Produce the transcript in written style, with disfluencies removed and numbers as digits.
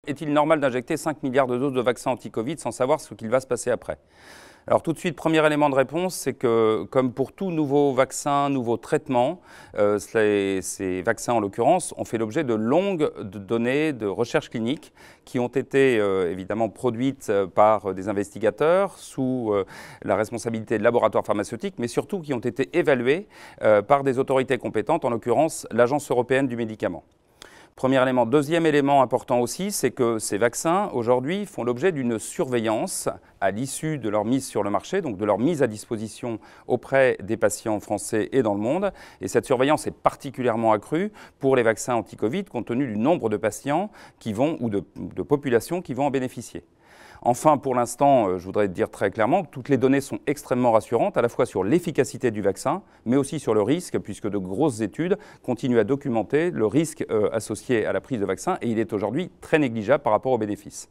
est-il normal d'injecter 5 milliards de doses de vaccins anti-Covid sans savoir ce qu'il va se passer après? Alors tout de suite, premier élément de réponse, c'est que comme pour tout nouveau vaccin, nouveau traitement, ces vaccins en l'occurrence ont fait l'objet de longues données de recherche clinique qui ont été évidemment produites par des investigateurs sous la responsabilité de laboratoires pharmaceutiques, mais surtout qui ont été évalués par des autorités compétentes, en l'occurrence l'Agence européenne du médicament. Premier élément. Deuxième élément important aussi, c'est que ces vaccins, aujourd'hui, font l'objet d'une surveillance à l'issue de leur mise sur le marché, donc de leur mise à disposition auprès des patients français et dans le monde. Et cette surveillance est particulièrement accrue pour les vaccins anti-Covid, compte tenu du nombre de patients qui vont, ou de populations qui vont en bénéficier. Enfin, pour l'instant, je voudrais dire très clairement que toutes les données sont extrêmement rassurantes, à la fois sur l'efficacité du vaccin, mais aussi sur le risque, puisque de grosses études continuent à documenter le risque associé à la prise de vaccin, et il est aujourd'hui très négligeable par rapport aux bénéfices.